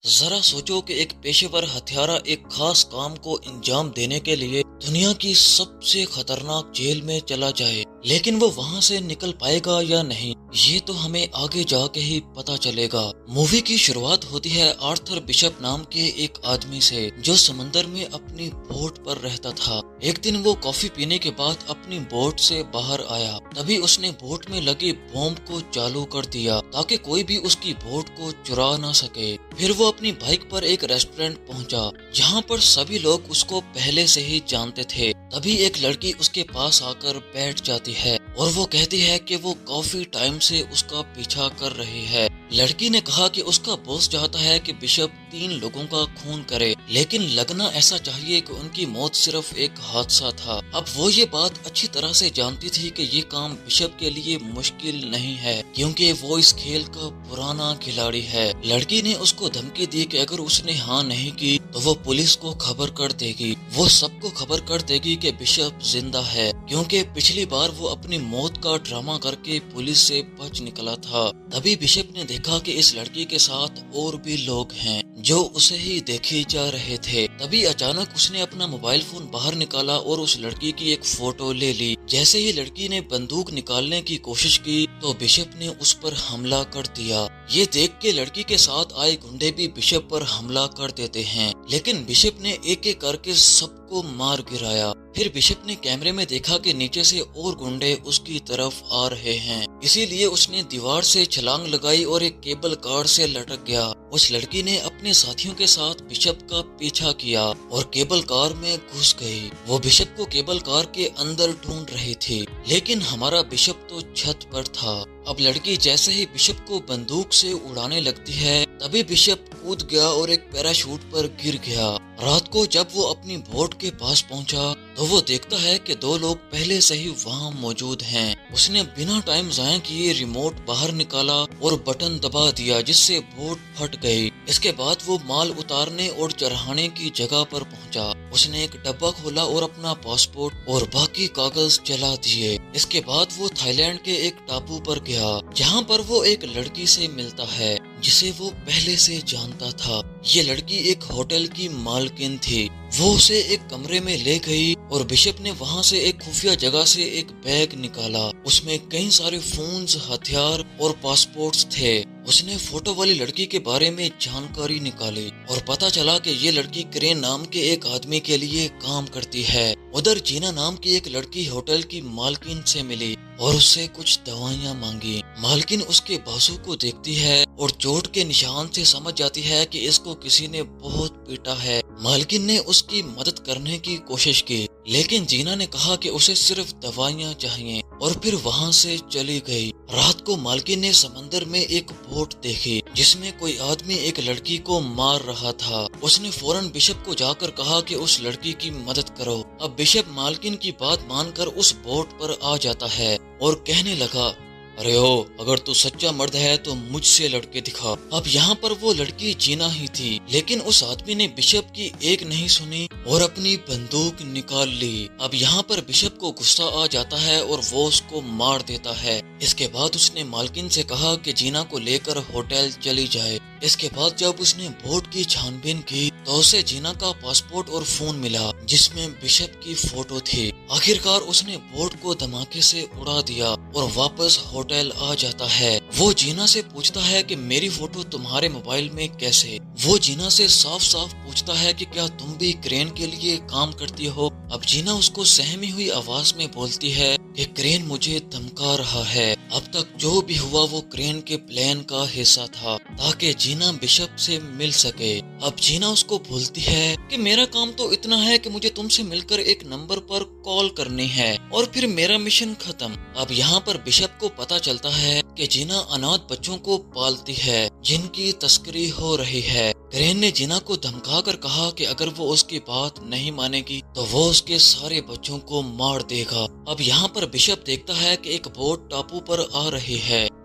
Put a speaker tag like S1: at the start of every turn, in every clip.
S1: ذرا سوچو کہ ایک پیشےور ہتھیارہ ایک خاص کام کو انجام دینے کے لیے دنیا کی سب سے خطرناک جیل میں چلا جائے، لیکن وہ وہاں سے نکل پائے گا یا نہیں، یہ تو ہمیں آگے جا کے ہی پتا چلے گا۔ مووی کی شروعات ہوتی ہے آرتھر بشپ نام کے ایک آدمی سے جو سمندر میں اپنی بوٹ پر رہتا تھا۔ ایک دن وہ کافی پینے کے بعد اپنی بوٹ سے باہر آیا، تبھی اس نے بوٹ میں لگے بوم کو چالو کر دیا تاکہ کوئی بھی اس کی بوٹ کو چرا نہ سکے۔ پھر وہ اپنی بائک پر ایک ریسٹورینٹ پہنچا جہاں پر سبھی لوگ اس کو پہلے سے ہی جانتے تھے۔ تبھی ایک لڑکی اس کے پاس آ کر بیٹھ جاتی ہے اور وہ کہتی ہے کہ وہ کافی ٹائم سے اس کا پیچھا کر رہی ہے۔ لڑکی نے کہا کہ اس کا باس چاہتا ہے کہ بشپ 3 لوگوں کا خون کرے، لیکن لگنا ایسا چاہیے کہ ان کی موت صرف ایک حادثہ تھا۔ اب وہ یہ بات اچھی طرح سے جانتی تھی کہ یہ کام بشپ کے لیے مشکل نہیں ہے کیونکہ وہ اس کھیل کا پرانا کھلاڑی ہے۔ لڑکی نے اس کو دھمکی دی کہ اگر اس نے ہاں نہیں کی تو وہ پولیس کو خبر کر دے گی، وہ سب کو خبر کر دے گی کہ بشپ زندہ ہے، کیونکہ پچھلی بار وہ اپنی موت کا ڈرامہ کر کے پولیس سے بچ نکلا تھا۔ تبھی بشپ نے دیکھا کہ اس لڑکی کے ساتھ اور بھی لوگ ہیں جو اسے ہی دیکھے جا رہے تھے۔ تبھی اچانک اس نے اپنا موبائل فون باہر نکالا اور اس لڑکی کی ایک فوٹو لے لی۔ جیسے ہی لڑکی نے بندوق نکالنے کی کوشش کی تو بشپ نے اس پر حملہ کر دیا۔ یہ دیکھ کے لڑکی کے ساتھ آئے گنڈے بھی بشپ پر حملہ کر دیتے ہیں، لیکن بشپ نے ایک ایک کر کے سب کو مار گرایا۔ پھر بشپ نے کیمرے میں دیکھا کہ نیچے سے اور گنڈے اس کی طرف آ رہے ہیں، اسی لیے اس نے دیوار سے چھلانگ لگائی اور ایک کیبل کار سے لٹک گیا۔ اس لڑکی نے اپنے ساتھیوں کے ساتھ بشپ کا پیچھا کیا اور کیبل کار میں گھس گئی۔ وہ بشپ کو کیبل کار کے اندر ڈھونڈ رہی تھی، لیکن ہمارا بشپ تو چھت پر تھا۔ اب لڑکی جیسے ہی بشپ کو بندوق سے اڑانے لگتی ہے تبھی بشپ کود گیا اور ایک پیراشوٹ پر گر گیا۔ رات کو جب وہ اپنی بوٹ کے پاس پہنچا تو وہ دیکھتا ہے کہ 2 لوگ پہلے سے ہی وہاں موجود ہیں۔ اس نے بنا ٹائم ضائع کیے ریموٹ باہر نکالا اور بٹن دبا دیا جس سے بوٹ پھٹ گئی۔ اس کے بعد وہ مال اتارنے اور چڑھانے کی جگہ پر پہنچا۔ اس نے ایک ڈبہ کھولا اور اپنا پاسپورٹ اور باقی کاغذ جلا دیے۔ اس کے بعد وہ تھائی لینڈ کے ایک ٹاپو پر گیا جہاں پر وہ ایک لڑکی سے ملتا ہے جسے وہ پہلے سے جانتا تھا۔ یہ لڑکی ایک ہوٹل کی مالکن تھی۔ وہ اسے ایک کمرے میں لے گئی اور بشپ نے وہاں سے ایک خفیہ جگہ سے ایک بیگ نکالا۔ اس میں کئی سارے فونز، ہتھیار اور پاسپورٹس تھے۔ اس نے فوٹو والی لڑکی کے بارے میں جانکاری نکالی اور پتا چلا کہ یہ لڑکی کرین نام کے ایک آدمی کے لیے کام کرتی ہے۔ ادھر جینا نام کی ایک لڑکی ہوٹل کی مالکن سے ملی اور اس سے کچھ دوائیاں مانگی۔ مالکن اس کے بازو کو دیکھتی ہے اور چوٹ کے نشان سے سمجھ جاتی ہے کہ اس کو کسی نے بہت پیٹا ہے۔ مالکن نے اس کی مدد کرنے کی کوشش کی، لیکن جینا نے کہا کہ اسے صرف دوائیاں چاہیے اور پھر وہاں سے چلی گئی۔ رات کو مالکن نے سمندر میں ایک بوٹ دیکھی جس میں کوئی آدمی ایک لڑکی کو مار رہا تھا۔ اس نے فوراً بشپ کو جا کر کہا کہ اس لڑکی کی مدد کرو۔ اب بشپ مالکن کی بات مان کر اس بوٹ پر آ جاتا ہے اور کہنے لگا، ارے اگر تو سچا مرد ہے تو مجھ سے لڑکے دکھا۔ اب یہاں پر وہ لڑکی جینا ہی تھی، لیکن اس آدمی نے بشپ کی ایک نہیں سنی اور اپنی بندوق نکال لی۔ اب یہاں پر بشپ کو غصہ آ جاتا ہے اور وہ اس کو مار دیتا ہے۔ اس کے بعد اس نے مالکن سے کہا کہ جینا کو لے کر ہوٹل چلی جائے۔ اس کے بعد جب اس نے بوٹ کی چھان بین کی تو اسے جینا کا پاسپورٹ اور فون ملا جس میں بشپ کی فوٹو تھی۔ آخرکار اس نے بوٹ کو دھماکے سے اڑا دیا اور واپس ہوٹل آ جاتا ہے۔ وہ جینا سے پوچھتا ہے کہ میری فوٹو تمہارے موبائل میں کیسے؟ وہ جینا سے صاف صاف پوچھتا ہے کہ کیا تم بھی کرین کے لیے کام کرتی ہو؟ اب جینا اس کو سہمی ہوئی آواز میں بولتی ہے کہ کرین مجھے دھمکا رہا ہے۔ اب تک جو بھی ہوا وہ کرین کے پلان کا حصہ تھا تاکہ جینا بشپ سے مل سکے۔ اب جینا اس کو بولتی ہے کہ میرا کام تو اتنا ہے کہ مجھے تم سے مل کر ایک نمبر پر کال کرنی ہے اور پھر میرا مشن ختم۔ اب یہاں پر بشپ کو پتا چلتا ہے کہ جینا اناتھ بچوں کو پالتی ہے جن کی تسکری ہو رہی ہے۔ کرین نے جینا کو دھمکا کر کہا کہ اگر وہ اس کی بات نہیں مانے گی تو وہ اس کے سارے بچوں کو مار دے گا۔ اب یہاں پر بشپ دیکھتا ہے کہ ایک بوٹ ٹاپو پر آ رہی ہے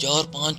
S1: 4-5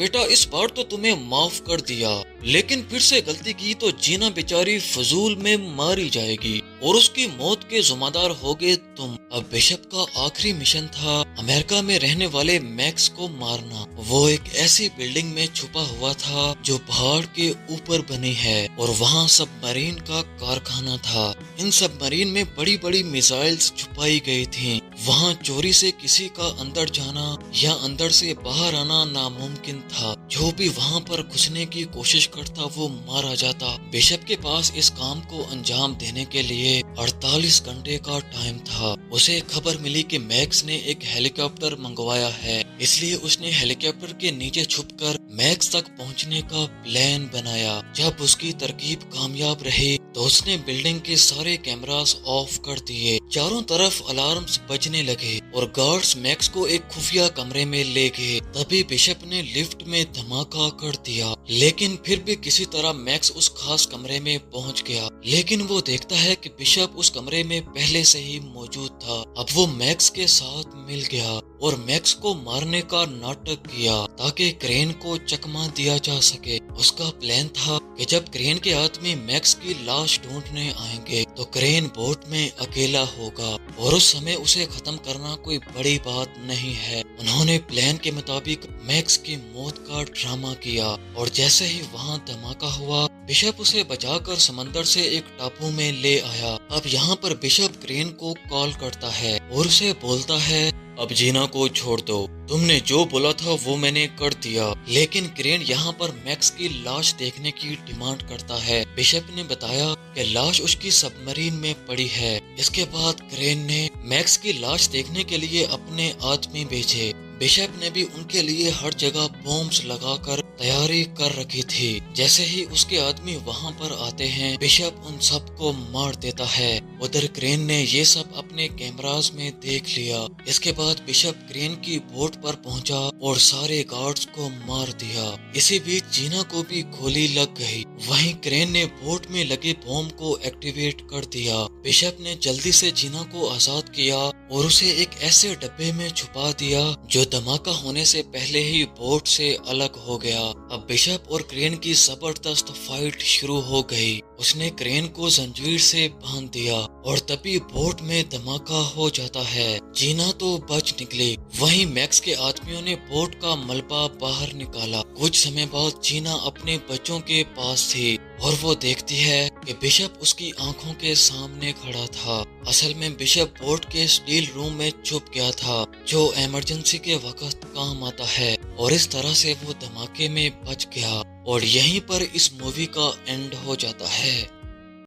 S1: بیٹا اس بار تو تمہیں معاف کر دیا، لیکن پھر سے غلطی کی تو جینا بیچاری فضول میں ماری جائے گی اور اس کی موت کے ذمہ دار ہوگے تم۔ اب بشپ کا آخری مشن تھا امریکہ میں رہنے والے میکس کو مارنا۔ وہ ایک ایسی بلڈنگ میں چھپا ہوا تھا جو پہاڑ کے اوپر بنی ہے اور وہاں سب مرین کا کارخانہ تھا۔ ان سب مرین میں بڑی بڑی میزائلز چھپائی گئی تھیں۔ وہاں چوری سے کسی کا اندر جانا یا اندر سے باہر آنا ناممکن تھا۔ جو بھی وہاں پر گھسنے کی کوشش کرتا وہ مارا جاتا۔ بشپ کے پاس اس کام کو انجام دینے کے لیے 48 گھنٹے کا ٹائم تھا۔ اسے خبر ملی کہ میکس نے ایک ہیلی کاپٹر منگوایا ہے، اس لیے اس نے ہیلی کاپٹر کے نیچے چھپ کر میکس تک پہنچنے کا پلان بنایا۔ جب اس کی ترکیب کامیاب رہی تو اس نے بلڈنگ کے سارے کیمراز آف کر دیے، چاروں طرف الارمز بجنے لگے اور گارڈز میکس کو ایک خفیہ کمرے میں لے گئے۔ تبھی بشپ نے لفٹ میں دھماکہ کر دیا، لیکن پھر بھی کسی طرح میکس اس خاص کمرے میں پہنچ گیا۔ لیکن وہ دیکھتا ہے کہ بشپ اس کمرے میں پہلے سے ہی موجود تھا۔ اب وہ میکس کے ساتھ مل گیا اور میکس کو مارنے کا ناٹک کیا تاکہ کرین کو چکما دیا جا سکے۔ اس کا پلان تھا کہ جب کرین کے آدمی میکس کی لاش ڈھونڈنے آئیں گے تو کرین بوٹ میں اکیلا ہوگا اور اس سمے اسے ختم کرنا کوئی بڑی بات نہیں ہے۔ انہوں نے پلان کے مطابق میکس کی موت کا ڈرامہ کیا اور جیسے ہی وہاں دھماکہ ہوا بشپ اسے بچا کر سمندر سے ایک ٹاپو میں لے آیا۔ اب یہاں پر بشپ کرین کو کال کرتا ہے اور اسے بولتا ہے اب جینا کو چھوڑ دو، تم نے جو بولا تھا وہ میں نے کر دیا۔ لیکن کرین یہاں پر میکس کی لاش دیکھنے کی ڈیمانڈ کرتا ہے۔ بشپ نے بتایا کہ لاش اس کی سب مرین میں پڑی ہے۔ اس کے بعد کرین نے میکس کی لاش دیکھنے کے لیے اپنے آدمی بھیجے۔ بشپ نے بھی ان کے لیے ہر جگہ بومز لگا کر تیاری کر رکھی تھی۔ جیسے ہی اس کے آدمی وہاں پر آتے ہیں بشپ ان سب کو مار دیتا ہے۔ ادھر کرین نے یہ سب اپنے کیمراز میں دیکھ لیا۔ اس کے بعد بشپ کرین کی بوٹ پر پہنچا اور سارے گارڈز کو مار دیا۔ اسی بیچ جینا کو بھی گولی لگ گئی۔ وہیں کرین نے بوٹ میں لگے بوم کو ایکٹیویٹ کر دیا۔ بشپ نے جلدی سے جینا کو آزاد کیا اور اسے ایک ایسے ڈبے میں چھپا دیا جو دھماکہ ہونے سے پہلے ہی بوٹ سے الگ ہو گیا۔ اب بشپ اور کرین کی زبردست فائٹ شروع ہو گئی۔ اس نے کرین کو زنجیر سے باندھ دیا اور تبھی بوٹ میں دھماکہ ہو جاتا ہے۔ جینا تو بچ نکلی۔ وہیں میکس کے آدمیوں نے بوٹ کا ملبہ باہر نکالا۔ کچھ سمے بعد جینا اپنے بچوں کے پاس تھی اور وہ دیکھتی ہے کہ بشپ اس کی آنکھوں کے سامنے کھڑا تھا۔ اصل میں بشپ بوٹ کے اسٹیل روم میں چھپ گیا تھا جو ایمرجنسی کے وقت کام آتا ہے، اور اس طرح سے وہ دھماکے میں بچ گیا۔ اور یہیں پر اس مووی کا اینڈ ہو جاتا ہے۔